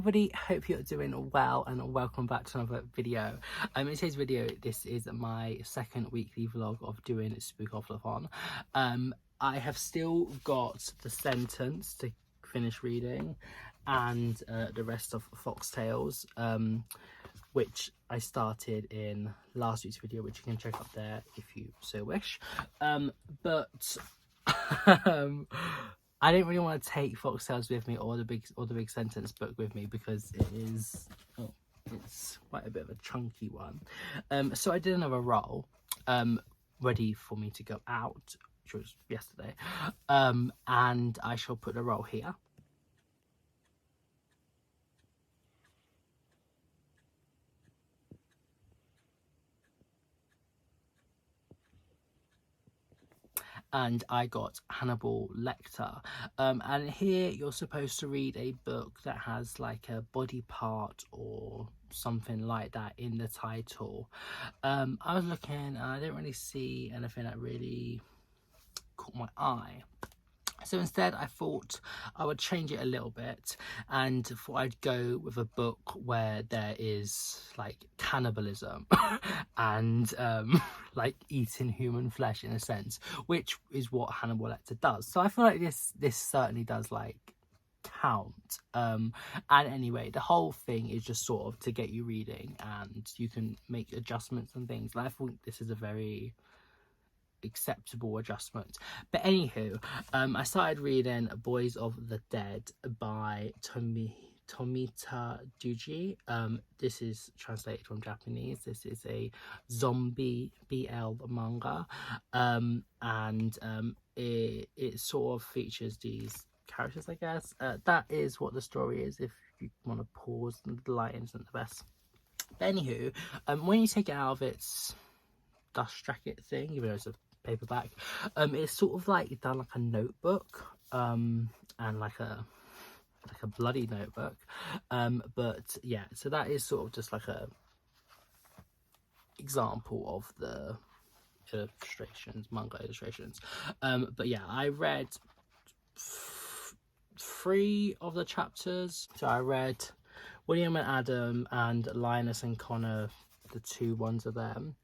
everybody, hope you're doing well and welcome back to another video. In today's video, this is my second weekly vlog of doing spookoplathon. I have still got the sentence to finish reading and the rest of Foxtales, which I started in last week's video, which you can check up there if you so wish. But I didn't really want to take Foxtales with me or the big sentence book with me because it is it's quite a bit of a chunky one. So I did another roll ready for me to go out, which was yesterday, and I shall put the roll here. And I got Hannibal Lecter, and here you're supposed to read a book that has like a body part or something like that in the title. I was looking and I didn't really see anything that really caught my eye. So instead I thought I would change it a little bit and thought I'd go with a book where there is like cannibalism and like eating human flesh in a sense, which is what Hannibal Lecter does. So I feel like this certainly does like count. And anyway, the whole thing is just sort of to get you reading and you can make adjustments and things. And I think this is a very acceptable adjustment. But anywho, I started reading Boys of the Dead by Tomita Duji. This is translated from Japanese. This is a zombie BL manga, and it sort of features these characters, I guess. That is what the story is, if you want to pause. The lighting isn't the best. But anywho, when you take it out of its dust jacket thing, even though it's a paperback, it's sort of like done like a notebook, and like a bloody notebook, but yeah, so that is sort of just like a example of the illustrations, manga illustrations. But yeah, I read 3 of the chapters. So I read William and Adam and Linus and Connor, the 2 ones of them.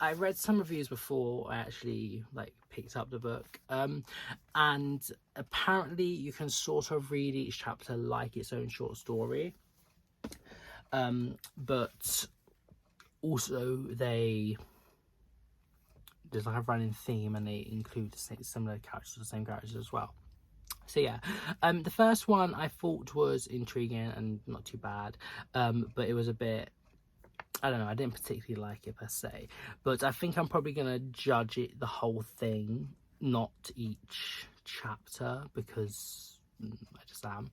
I read some reviews before I actually like picked up the book, and apparently you can sort of read each chapter like its own short story, but also there's like a running theme and they include similar characters, the same characters as well. So yeah, the first one I thought was intriguing and not too bad, but it was a bit, I don't know, I didn't particularly like it per se, but I think I'm probably going to judge it the whole thing, not each chapter, because I just am.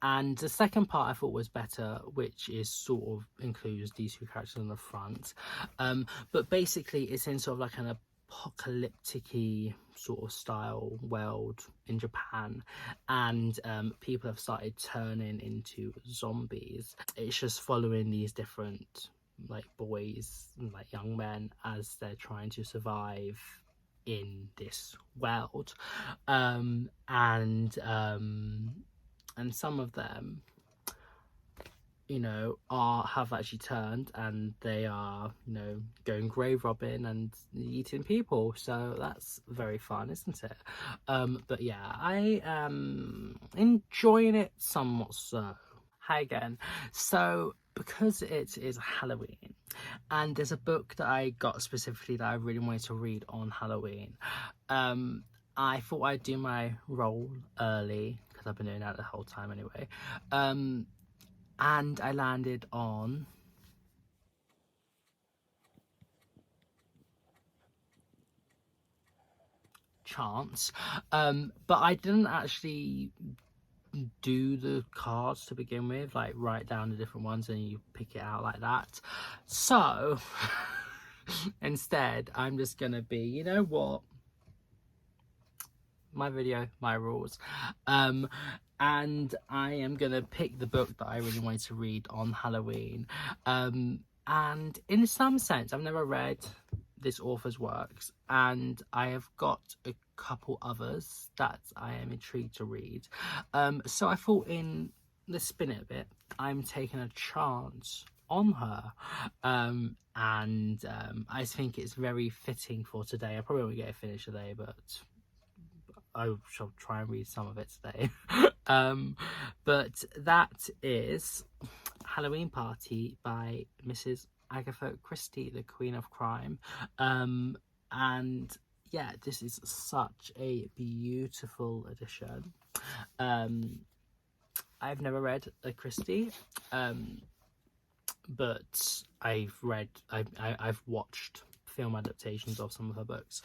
And the second part I thought was better, which is sort of includes these 2 characters on the front, but basically it's in sort of like an apocalyptic-y sort of style world in Japan, and people have started turning into zombies. It's just following these different like boys, like young men, as they're trying to survive in this world, and some of them, you know, have actually turned and they are, you know, going grave robbing and eating people. So that's very fun, isn't it? But yeah, I am enjoying it somewhat so. Hi again. So because it is Halloween and there's a book that I got specifically that I really wanted to read on Halloween, I thought I'd do my roll early because I've been doing that the whole time anyway. And I landed on Chance, but I didn't actually do the cards to begin with, like write down the different ones and you pick it out like that. So instead I'm just gonna be, you know what, my video, my rules, and I am gonna pick the book that I really wanted to read on Halloween, and in some sense I've never read this author's works, and I have got a couple others that I am intrigued to read. So I thought, in the spin it a bit, I'm taking a chance on her, and I think it's very fitting for today. I probably won't get it finished today, but I shall try and read some of it today. But that is Halloween Party by Mrs. Agatha Christie, the Queen of Crime. And yeah, this is such a beautiful edition. I've never read a Christie, but I've watched film adaptations of some of her books.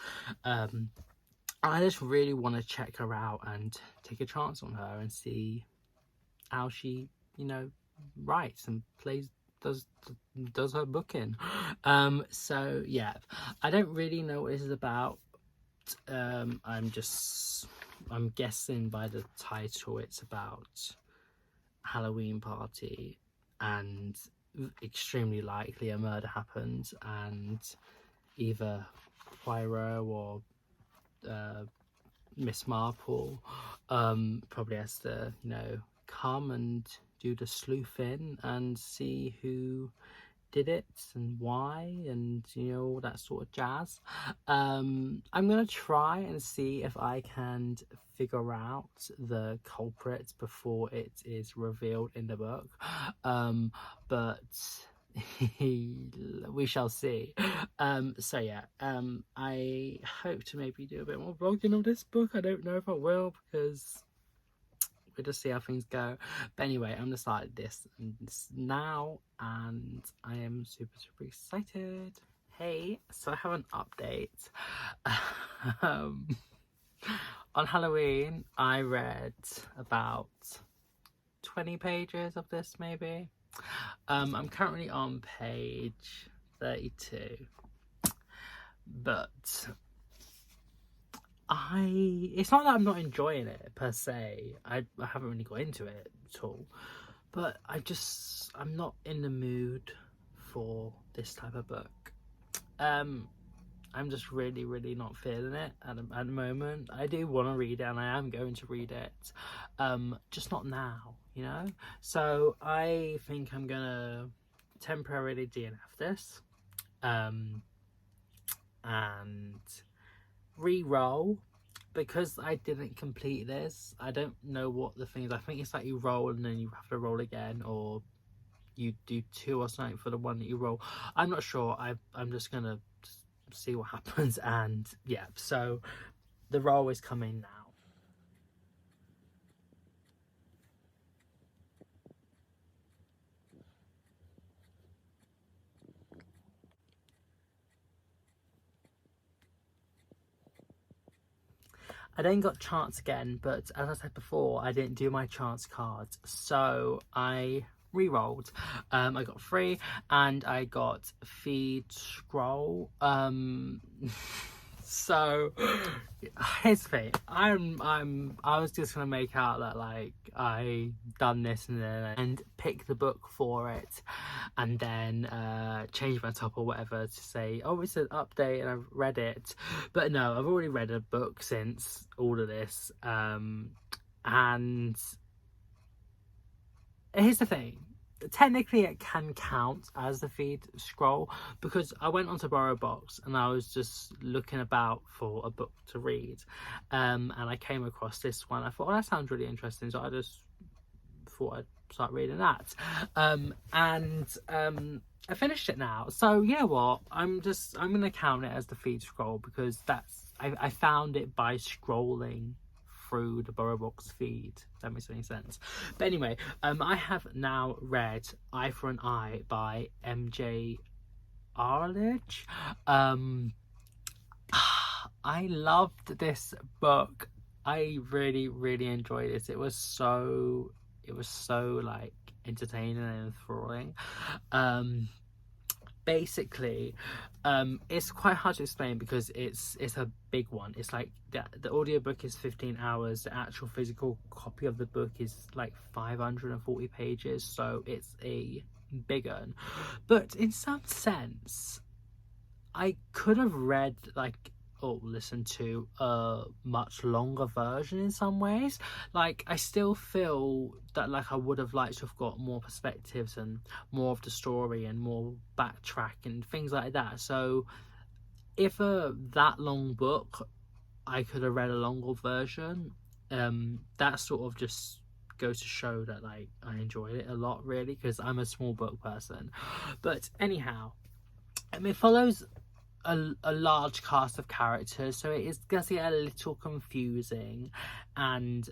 I just really want to check her out and take a chance on her and see how she, writes and does her booking. So yeah, I don't really know what this is about. I'm guessing by the title it's about Halloween Party, and extremely likely a murder happened, and either Poirot or Miss Marple probably has to come and do the sleuthing and see who did it and why, and all that sort of jazz. I'm gonna try and see if I can figure out the culprit before it is revealed in the book, but we shall see. So yeah, I hope to maybe do a bit more vlogging of this book. I don't know if I will, because we'll just see how things go. But anyway, I'm gonna start this now, and I am super excited. Hey, so I have an update. On Halloween, I read about 20 pages of this, maybe. I'm currently on page 32, but it's not that I'm not enjoying it per se. I haven't really got into it at all, but I'm not in the mood for this type of book. I'm just really not feeling it at the moment. I do want to read it, and I am going to read it, just not now, so I think I'm gonna temporarily DNF this, and re-roll, because I didn't complete this. I don't know what the thing is. I think it's like you roll and then you have to roll again, or you do 2 or something for the one that you roll. I'm not sure. I'm just gonna see what happens, and yeah, so the roll is coming now. I then got chance again, but as I said before, I didn't do my chance cards, so I re-rolled. I got 3, and I got feed scroll. So here's the thing. I was just gonna make out that like I done this and pick the book for it, and then change my top or whatever to say, oh, it's an update and I've read it. But no, I've already read a book since all of this, and here's the thing. Technically it can count as the feed scroll, because I went onto BorrowBox and I was just looking about for a book to read, and I came across this one. I thought, oh, that sounds really interesting, so I just thought I'd start reading that, and I finished it now. So you know what, I'm gonna count it as the feed scroll, because I found it by scrolling through the BorrowBox feed, if that makes any sense. But anyway, I have now read Eye for an Eye by MJ Arledge. I loved this book. I really enjoyed it. It was so like entertaining and enthralling. Basically, it's quite hard to explain because it's a big one. It's like the audiobook is 15 hours. The actual physical copy of the book is like 540 pages, so it's a big one. But in some sense, I could have read like or listened to a much longer version in some ways. Like I still feel that like I would have liked to have got more perspectives and more of the story and more backtrack and things like that. So if that long book I could have read a longer version, that sort of just goes to show that like I enjoyed it a lot, really, because I'm a small book person. But anyhow, it follows a large cast of characters, so it is going to get a little confusing, and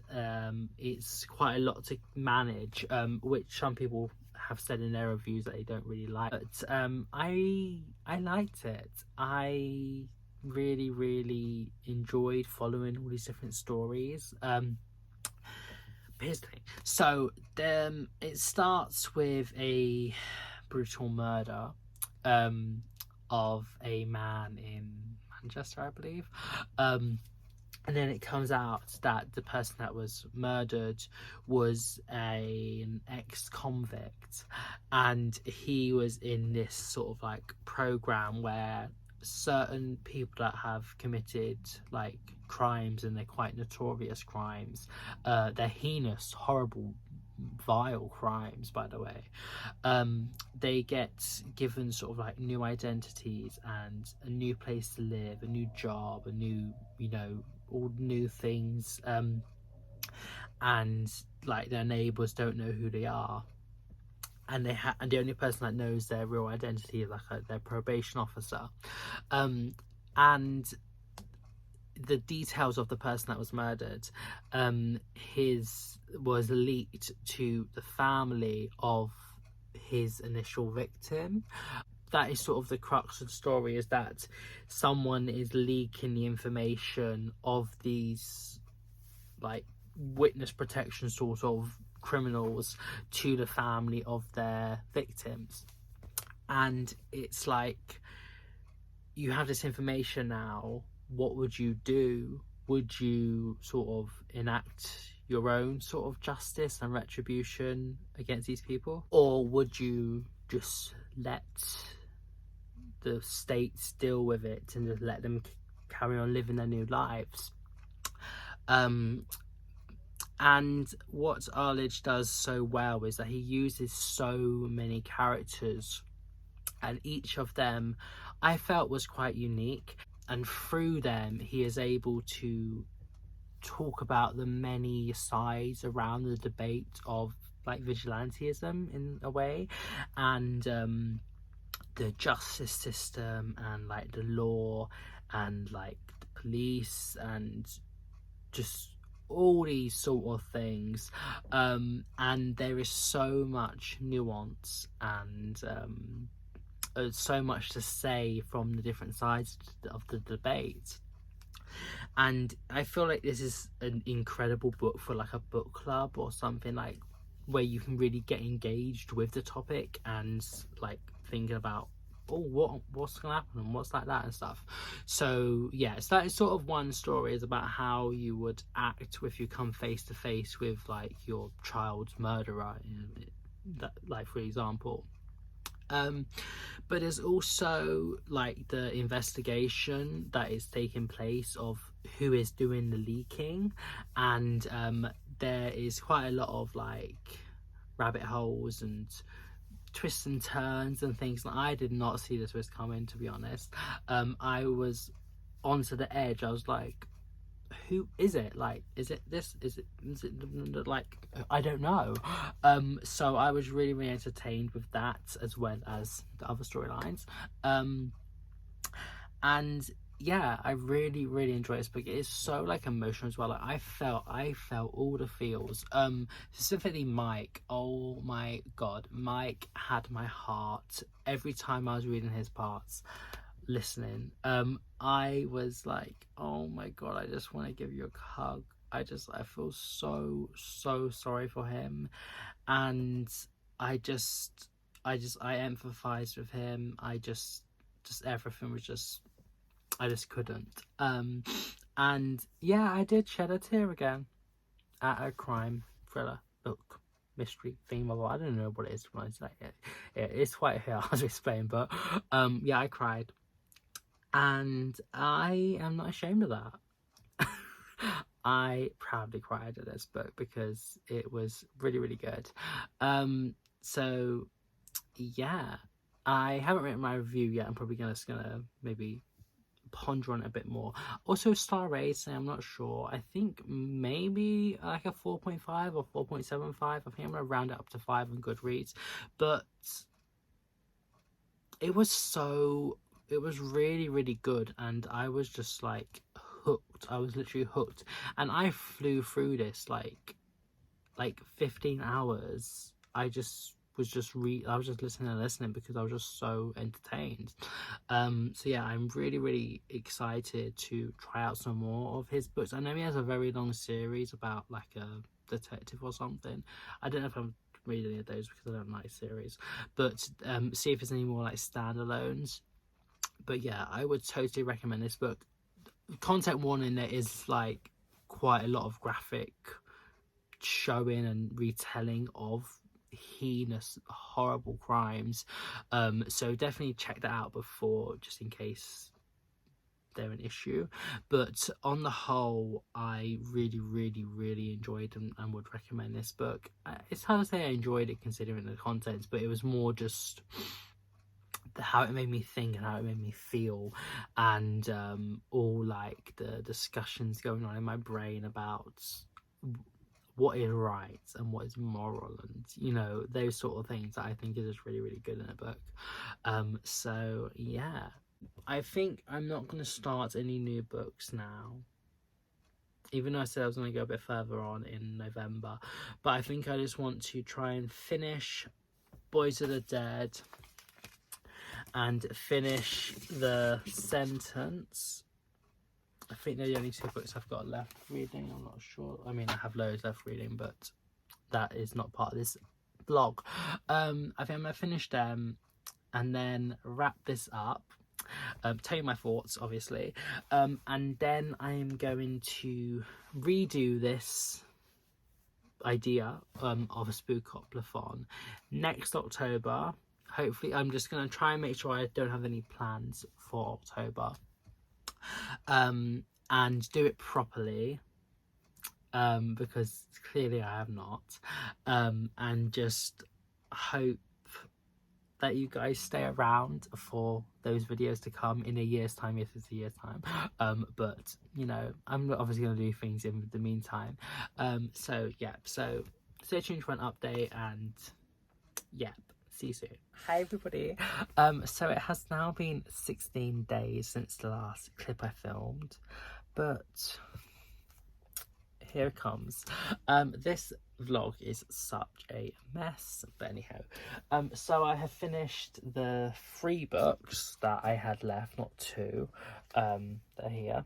it's quite a lot to manage, which some people have said in their reviews that they don't really like. But I liked it. I really enjoyed following all these different stories. Here's the thing. So it starts with a brutal murder of a man in Manchester, I believe. And then it comes out that the person that was murdered was an ex-convict, and he was in this sort of like program where certain people that have committed like crimes, and they're quite notorious crimes, they're heinous, horrible, vile crimes, by the way, they get given sort of like new identities and a new place to live, a new job, a new, you know, all new things, and like their neighbors don't know who they are, and and the only person that knows their real identity is like their probation officer, and the details of the person that was murdered, his was leaked to the family of his initial victim. That is sort of the crux of the story, is that someone is leaking the information of these like witness protection sort of criminals to the family of their victims. And it's like, you have this information now, what would you do? Would you sort of enact your own sort of justice and retribution against these people, or would you just let the states deal with it and just let them carry on living their new lives? And what Arledge does so well is that he uses so many characters, and each of them I felt was quite unique, and through them he is able to talk about the many sides around the debate of like vigilantism in a way, and the justice system, and like the law, and like the police, and just all these sort of things, and there is so much nuance and so much to say from the different sides of the debate. And I feel like this is an incredible book for like a book club or something, like where you can really get engaged with the topic and like thinking about, oh, what's gonna happen and what's like that and stuff. So yeah, so that is sort of one story, is about how you would act if you come face to face with like your child's murderer, that, like for example. But there's also like the investigation that is taking place of who is doing the leaking, and there is quite a lot of like rabbit holes and twists and turns and things. I did not see the twist coming, to be honest. I was onto the edge. I was like, who is it? Like, is it this? Is it like, I don't know. So I was really entertained with that, as well as the other storylines. And yeah, I really enjoyed this book. It is so like emotional as well. Like I felt all the feels. Specifically Mike. Oh my god, Mike had my heart every time I was reading his parts, listening. I was like, oh my god, I just want to give you a hug. I feel so sorry for him, and I empathize with him. I just everything was just, I just couldn't. And yeah, I did shed a tear again at a crime thriller book, mystery theme of, I don't know what it is, it's like it's quite hard to explain, but yeah, I cried. And I am not ashamed of that. I proudly cried at this book because it was really, really good. So yeah, I haven't written my review yet. I'm probably just gonna maybe ponder on it a bit more. Also, star rating, I'm not sure. I think maybe like a 4.5 or 4.75. I think I'm gonna round it up to 5 on Goodreads. But it was really, really good, and I was just like hooked. I was literally hooked, and I flew through this like 15 hours. I was just listening because I was just so entertained. So yeah, I'm really, really excited to try out some more of his books. I know he has a very long series about like a detective or something. I don't know if I'm read any of those because I don't like series, but see if there's any more like standalones. But yeah, I would totally recommend this book. Content warning, there is like quite a lot of graphic showing and retelling of heinous, horrible crimes, so definitely check that out before, just in case they're an issue. But on the whole, I really, really, really enjoyed and would recommend this book. It's hard to say I enjoyed it considering the contents, but it was more just how it made me think and how it made me feel, and all like the discussions going on in my brain about what is right and what is moral, and you know, those sort of things that I think is just really, really good in a book. So yeah, I think I'm not going to start any new books now, even though I said I was going to go a bit further on in November. But I think I just want to try and finish Boys of the Dead and finish The Sentence. I think they're the only 2 books I've got left reading. I'm not sure. I mean, I have loads left reading, but that is not part of this vlog. I think I'm going to finish them and then wrap this up. Tell you my thoughts, obviously. And then I'm going to redo this idea of a spookoplathon next October. Hopefully, I'm just going to try and make sure I don't have any plans for October. And do it properly, because clearly I have not. And just hope that you guys stay around for those videos to come in a year's time, if it's a year's time. But you know, I'm obviously going to do things in the meantime. So yeah, so stay tuned for an update, and yeah, see you soon. Hi everybody. So it has now been 16 days since the last clip I filmed, but here it comes. This vlog is such a mess, but anyhow, so I have finished the 3 books that I had left, not 2. They're here.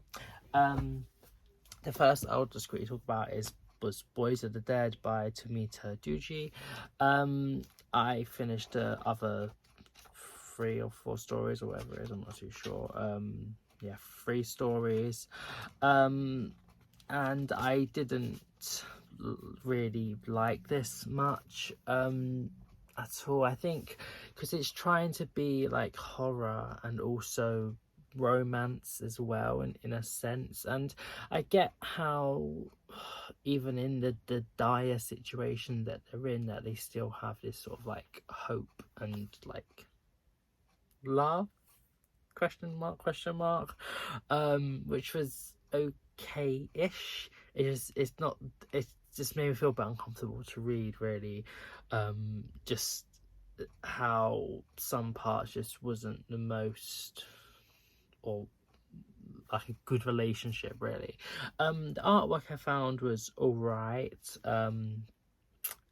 The first I'll just quickly talk about was Boys of the Dead by Tomita Duji. I finished the other 3 or 4 stories, or whatever it is, I'm not too sure. Yeah, 3 stories. And I didn't really like this much at all. I think because it's trying to be like horror and also romance as well, in a sense, and I get how even in the dire situation that they're in, that they still have this sort of like hope and like love, question mark, which was okay-ish. It's just made me feel a bit uncomfortable to read, really. Just how some parts just wasn't the most, or like a good relationship, really. The artwork I found was all right,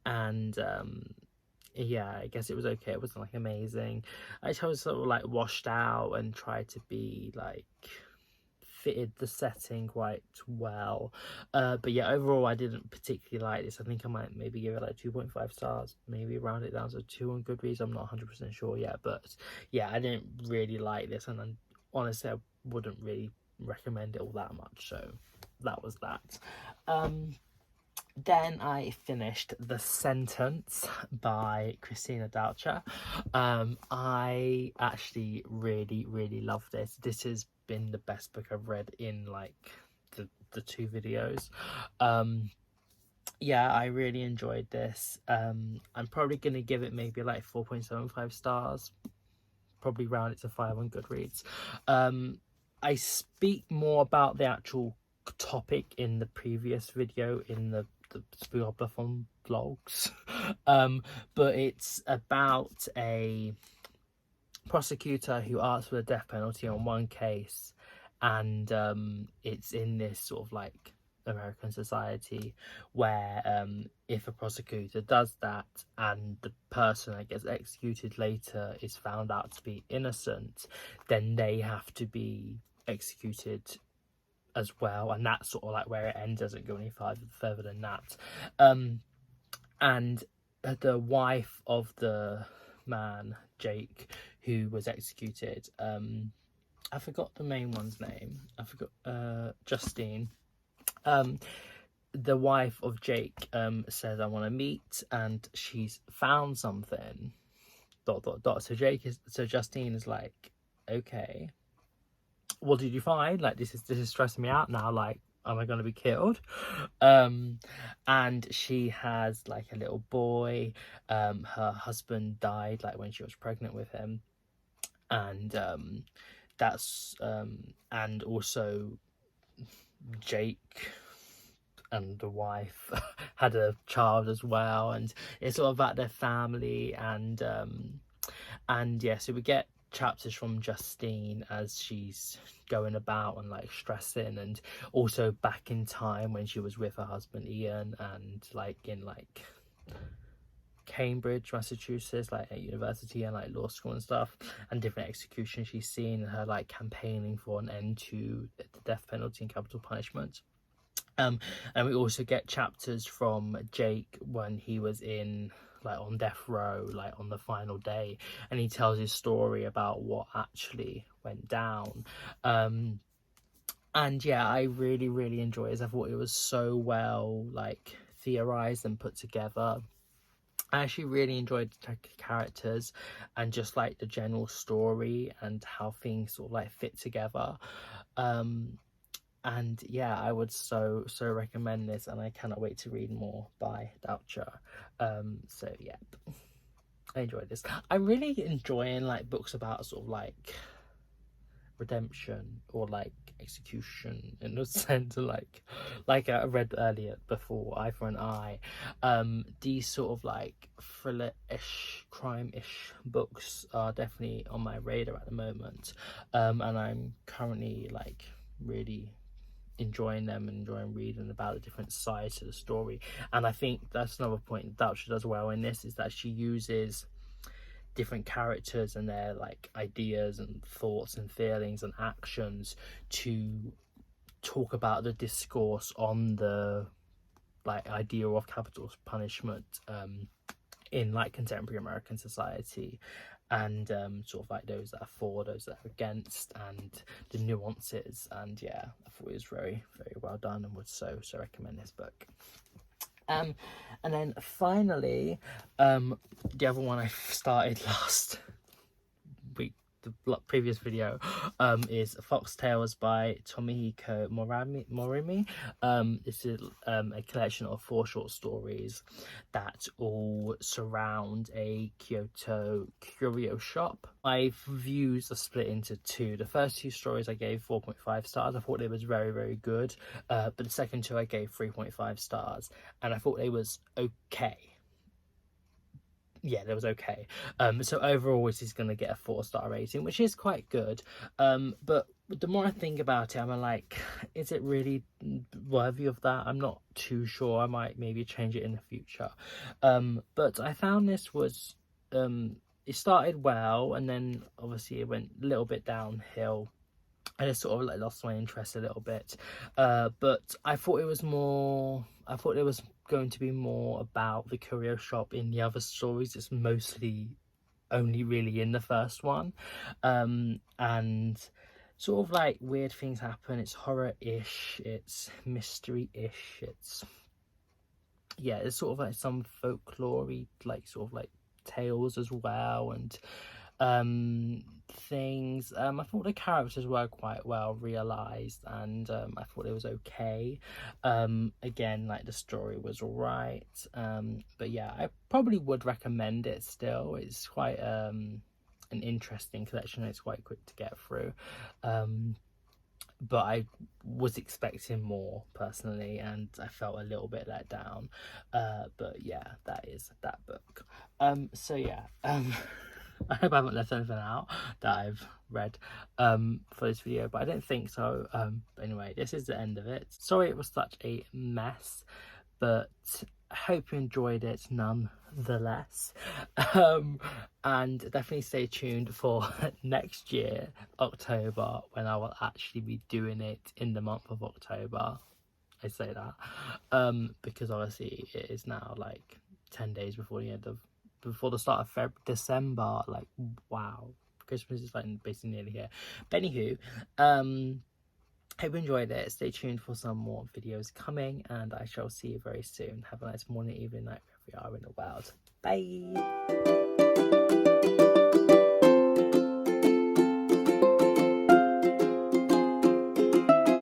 and yeah, I guess it was okay. It wasn't like amazing. I was sort of like washed out and tried to be like fitted the setting quite well, but yeah, overall I didn't particularly like this. I think I might maybe give it like 2.5 stars, maybe round it down to 2 on Goodreads. I'm not 100% sure yet, but yeah, I didn't really like this, and then honestly I wouldn't really recommend it all that much. So that was that. Then I finished The Sentence by Christina Doucher. I actually really love this. This has been the best book I've read in like the two videos. Yeah, I really enjoyed this. I'm probably gonna give it maybe like 4.75 stars, probably round it to 5 on Goodreads. I speak more about the actual topic in the previous video in the spookoplathon vlogs. But it's about a prosecutor who asks for the death penalty on one case, and it's in this sort of like American society where if a prosecutor does that and the person that gets executed later is found out to be innocent, then they have to be executed as well, and that's sort of like where it ends. Doesn't go any further than that. And the wife of the man, Jake, who was executed, I forgot the main one's name. I forgot Justine. The wife of Jake says, I want to meet, and she's found something. ... So Justine is like, okay, what did you find? Like, this is stressing me out now. Like, am I going to be killed? And she has like a little boy. Her husband died like when she was pregnant with him, and that's and also Jake and the wife had a child as well, and it's all about their family. And yeah, so we get chapters from Justine as she's going about and like stressing, and also back in time when she was with her husband Ian, and like in like Cambridge, Massachusetts, like at university and like law school and stuff, and different executions she's seen, and her like campaigning for an end to the death penalty and capital punishment. And we also get chapters from Jake when he was in like on death row, like on the final day, and he tells his story about what actually went down. And yeah, I really enjoyed it. I thought it was so well like theorized and put together. I actually really enjoyed the characters and just like the general story and how things sort of like fit together. And yeah, I would so recommend this, and I cannot wait to read more by Doucher. So yeah, I enjoyed this. I'm really enjoying like books about sort of like redemption or like execution, in a sense, like I read earlier before, Eye for an Eye. These sort of like thriller-ish, crime-ish books are definitely on my radar at the moment, and I'm currently like really enjoying them and enjoying reading about the different sides to the story. And I think that's another point that she does well in this, is that she uses different characters and their like ideas and thoughts and feelings and actions to talk about the discourse on the like idea of capital punishment in like contemporary American society, and sort of like those that are for, those that are against, and the nuances. And yeah, I thought it was very well done, and would so recommend this book. And then finally, the other one I started last week, the previous video, is Foxtails by Tomihiko Morimi. This is a collection of 4 short stories that all surround a Kyoto curio shop. My reviews are split into 2. The first 2 stories I gave 4.5 stars. I thought it was very good, but the second 2 I gave 3.5 stars, and I thought it was okay. Yeah, that was okay. So overall this is going to get a 4-star rating, which is quite good. But the more I think about it, I'm like, is it really worthy of that? I'm not too sure. I might maybe change it in the future. But I found this was it started well, and then obviously it went a little bit downhill. I just sort of like lost my interest a little bit, but I thought it was going to be more about the curio shop in the other stories. It's mostly only really in the first one, and sort of like weird things happen. It's horror-ish, it's mystery-ish, it's yeah, there's sort of like some folklore-y, like sort of like tales as well, and things. I thought the characters were quite well realized, and I thought it was okay. Again, like the story was all right. But yeah, I probably would recommend it still. It's quite an interesting collection. It's quite quick to get through. But I was expecting more personally, and I felt a little bit let down. But yeah, that is that book. So yeah, I hope I haven't left anything out that I've read for this video, but I don't think so. But anyway, this is the end of it. Sorry it was such a mess, but I hope you enjoyed it nonetheless. And definitely stay tuned for next year, October, when I will actually be doing it in the month of October. I say that because obviously it is now like 10 days before the end of before the start of December. Like, wow, Christmas is like basically nearly here. But anywho, hope you enjoyed it. Stay tuned for some more videos coming, and I shall see you very soon. Have a nice morning, evening, night, wherever you are in the world. Bye.